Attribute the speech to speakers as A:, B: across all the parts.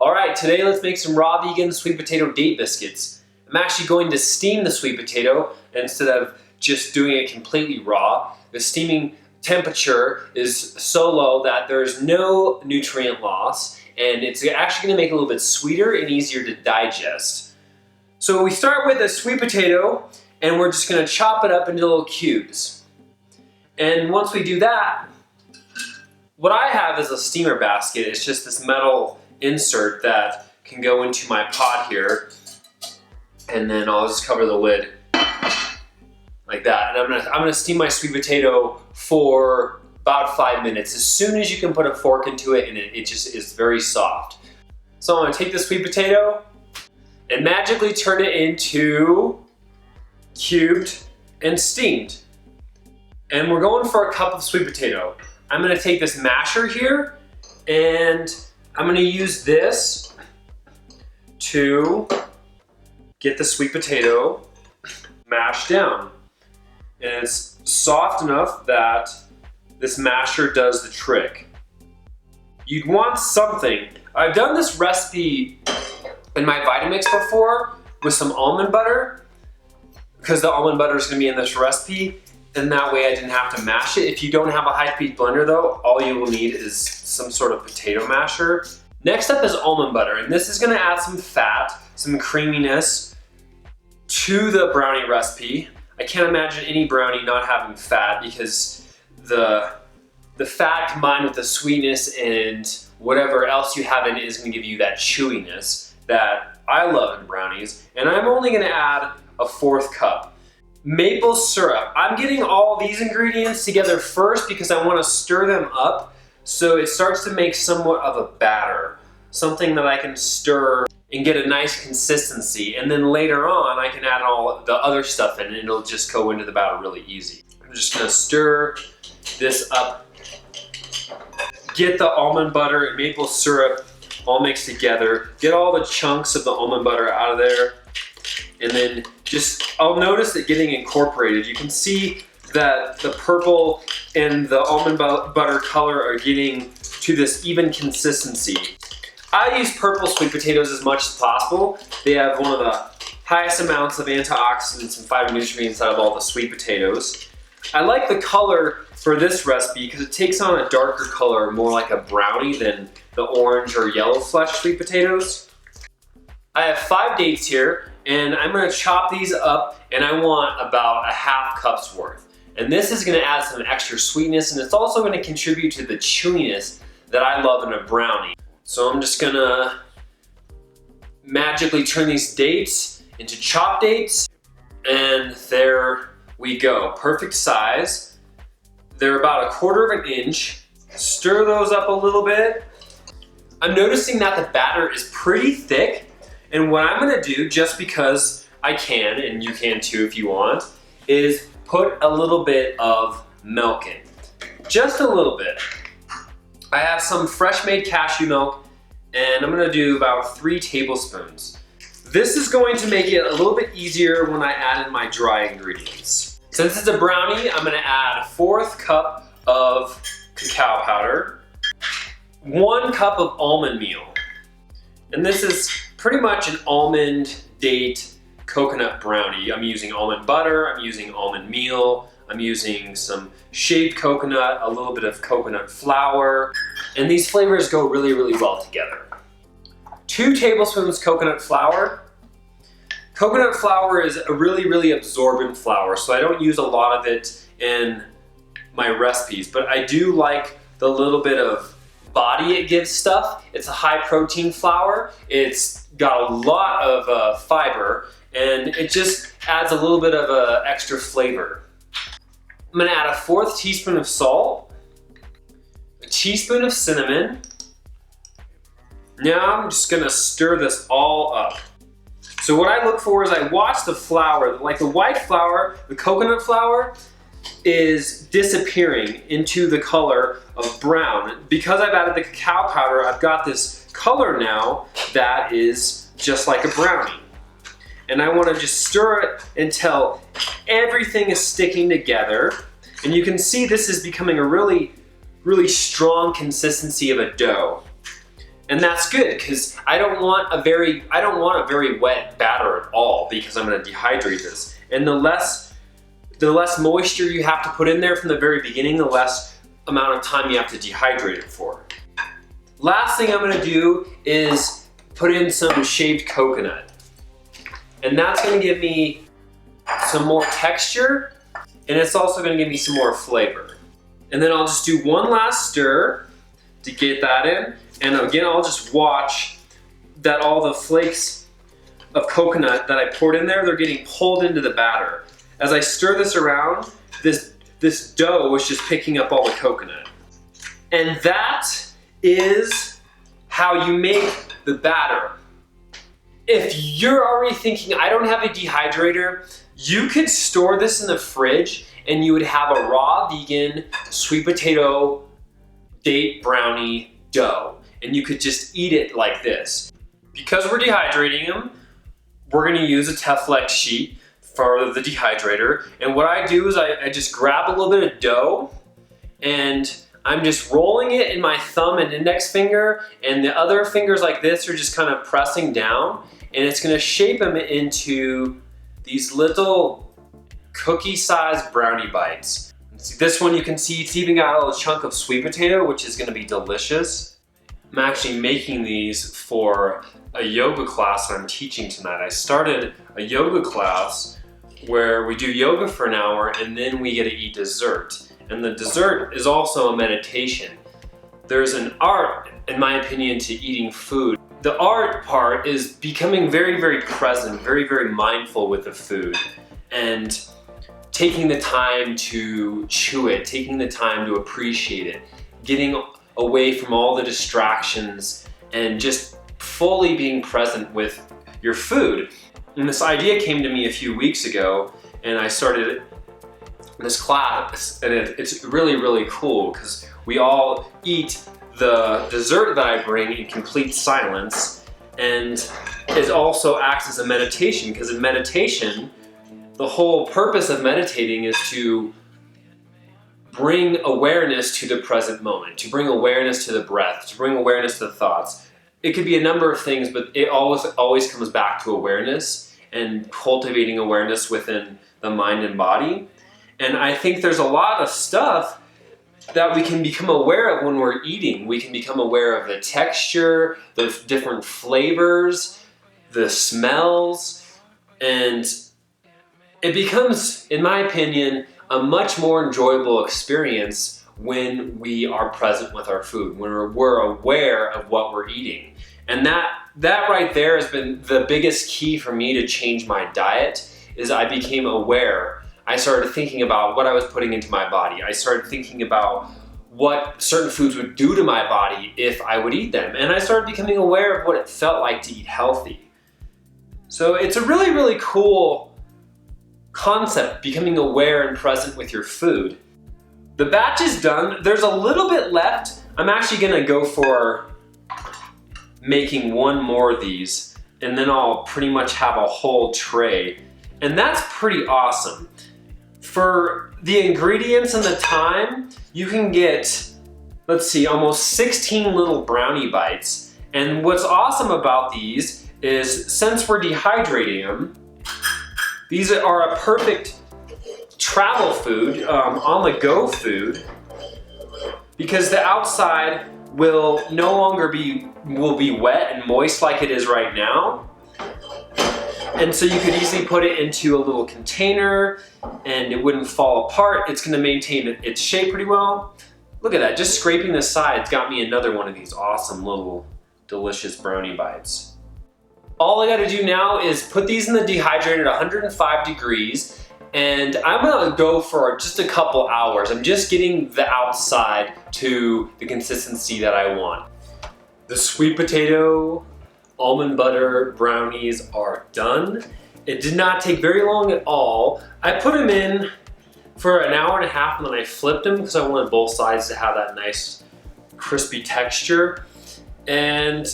A: Alright, today let's make some raw vegan sweet potato date biscuits. I'm actually going to steam the sweet potato instead of just doing it completely raw. The steaming temperature is so low that there's no nutrient loss, and it's actually going to make it a little bit sweeter and easier to digest. So we start with a sweet potato, and we're just going to chop it up into little cubes. And once we do that, what I have is a steamer basket. It's just this metal insert that can go into my pot here, and then I'll just cover the lid like that. And I'm gonna steam my sweet potato for about 5 minutes. As soon as you can put a fork into it, and it just is very soft. So I'm gonna take the sweet potato and magically turn it into cubed and steamed. And we're going for a cup of sweet potato. I'm gonna take this masher here, and I'm gonna use this to get the sweet potato mashed down. And it's soft enough that this masher does the trick. You'd want something. I've done this recipe in my Vitamix before with some almond butter, because the almond butter is gonna be in this recipe, and that way I didn't have to mash it. If you don't have a high-speed blender though, all you will need is some sort of potato masher. Next up is almond butter, and this is gonna add some fat, some creaminess to the brownie recipe. I can't imagine any brownie not having fat, because the fat combined with the sweetness and whatever else you have in it is gonna give you that chewiness that I love in brownies. And I'm only gonna add a 1/4 cup. Maple syrup. I'm getting all these ingredients together first because I want to stir them up so it starts to make somewhat of a batter. Something that I can stir and get a nice consistency. And then later on I can add all the other stuff in and it'll just go into the batter really easy. I'm just going to stir this up. Get the almond butter and maple syrup all mixed together. Get all the chunks of the almond butter out of there. And then I'll notice it getting incorporated. You can see that the purple and the almond butter color are getting to this even consistency. I use purple sweet potatoes as much as possible. They have one of the highest amounts of antioxidants and phytonutrients out of all the sweet potatoes. I like the color for this recipe because it takes on a darker color, more like a brownie than the orange or yellow flesh sweet potatoes. I have 5 dates here, and I'm gonna chop these up, and I want about a 1/2 cup's worth. And this is gonna add some extra sweetness, and it's also gonna contribute to the chewiness that I love in a brownie. So I'm just gonna magically turn these dates into chopped dates, and there we go. Perfect size. They're about 1/4 of an inch. Stir those up a little bit. I'm noticing that the batter is pretty thick. And what I'm gonna do, just because I can, and you can too if you want, is put a little bit of milk in. Just a little bit. I have some fresh made cashew milk, and I'm gonna do about 3 tablespoons. This is going to make it a little bit easier when I add in my dry ingredients. Since it's a brownie, I'm gonna add 1/4 cup of cacao powder, 1 cup of almond meal. And this is pretty much an almond date coconut brownie. I'm using almond butter, I'm using almond meal, I'm using some shaved coconut, a little bit of coconut flour, and these flavors go really, really well together. 2 tablespoons coconut flour. Coconut flour is a really, really absorbent flour, so I don't use a lot of it in my recipes, but I do like the little bit of body it gives stuff. It's a high protein flour. It's got a lot of fiber, and it just adds a little bit of extra flavor. I'm gonna add a 1/4 teaspoon of salt, a teaspoon of cinnamon. Now I'm just gonna stir this all up. So what I look for is I watch the flour, like the white flour, the coconut flour, is disappearing into the color of brown. Because I've added the cacao powder, I've got this color now that is just like a brownie. And I want to just stir it until everything is sticking together. And you can see this is becoming a really, really strong consistency of a dough. And that's good because I don't want a very wet batter at all because I'm going to dehydrate this. And the less moisture you have to put in there from the very beginning, the less amount of time you have to dehydrate it for. Last thing I'm going to do is put in some shaved coconut. And that's going to give me some more texture, and it's also going to give me some more flavor. And then I'll just do one last stir to get that in. And again, I'll just watch that all the flakes of coconut that I poured in there, they're getting pulled into the batter. As I stir this around, this dough is just picking up all the coconut. And that is how you make the batter. If you're already thinking, I don't have a dehydrator, you could store this in the fridge and you would have a raw vegan sweet potato date brownie dough. And you could just eat it like this. Because we're dehydrating them, we're gonna use a teflex sheet for the dehydrator. And what I do is I just grab a little bit of dough and I'm just rolling it in my thumb and index finger, and the other fingers like this are just kind of pressing down, and it's gonna shape them into these little cookie-sized brownie bites. See, this one you can see it's even got a little chunk of sweet potato, which is gonna be delicious. I'm actually making these for a yoga class that I'm teaching tonight. I started a yoga class where we do yoga for an hour and then we get to eat dessert. And the dessert is also a meditation. There's an art, in my opinion, to eating food. The art part is becoming very, very present, very, very mindful with the food, and taking the time to chew it, taking the time to appreciate it, getting away from all the distractions, and just fully being present with your food. And this idea came to me a few weeks ago, and I started this class, and it's really, really cool because we all eat the dessert that I bring in complete silence, and it also acts as a meditation, because in meditation, the whole purpose of meditating is to bring awareness to the present moment, to bring awareness to the breath, to bring awareness to the thoughts. It could be a number of things, but it always comes back to awareness and cultivating awareness within the mind and body. And I think there's a lot of stuff that we can become aware of when we're eating. We can become aware of the texture, the different flavors, the smells, and it becomes, in my opinion, a much more enjoyable experience when we are present with our food, when we're aware of what we're eating. And that right there has been the biggest key for me to change my diet, is I became aware. I started thinking about what I was putting into my body. I started thinking about what certain foods would do to my body if I would eat them. And I started becoming aware of what it felt like to eat healthy. So it's a really, really cool concept, becoming aware and present with your food. The batch is done. There's a little bit left. I'm actually gonna go for making one more of these, and then I'll pretty much have a whole tray. And that's pretty awesome. For the ingredients and the time, you can get, let's see, almost 16 little brownie bites. And what's awesome about these is, since we're dehydrating them, these are a perfect travel food, on-the-go food, because the outside will no longer be wet and moist like it is right now. And so you could easily put it into a little container and it wouldn't fall apart. It's gonna maintain its shape pretty well. Look at that, just scraping the sides got me another one of these awesome little delicious brownie bites. All I gotta do now is put these in the dehydrator at 105 degrees, and I'm gonna go for just a couple hours. I'm just getting the outside to the consistency that I want. The sweet potato almond butter brownies are done. It did not take very long at all. I put them in for an hour and a half and then I flipped them because I wanted both sides to have that nice crispy texture. And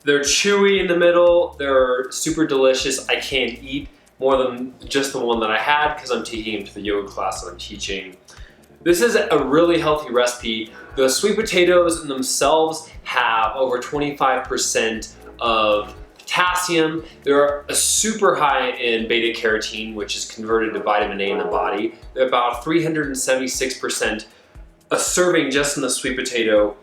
A: they're chewy in the middle. They're super delicious. I can't eat more than just the one that I had because I'm taking them to the yoga class that I'm teaching. This is a really healthy recipe. The sweet potatoes in themselves have over 25% of potassium. They're super high in beta carotene, which is converted to vitamin A in the body. They're about 376% a serving just in the sweet potato.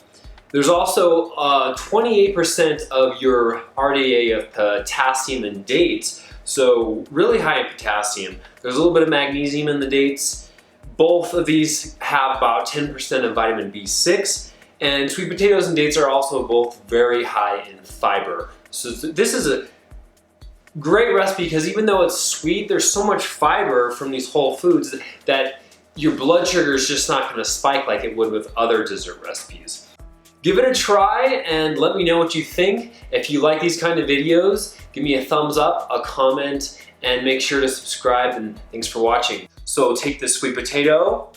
A: There's also 28% of your RDA of potassium in dates, so really high in potassium. There's a little bit of magnesium in the dates. Both of these have about 10% of vitamin B6, and sweet potatoes and dates are also both very high in fiber. So this is a great recipe because even though it's sweet, there's so much fiber from these whole foods that your blood sugar is just not going to spike like it would with other dessert recipes. Give it a try and let me know what you think. If you like these kind of videos, give me a thumbs up, a comment, and make sure to subscribe, and thanks for watching. So take the sweet potato,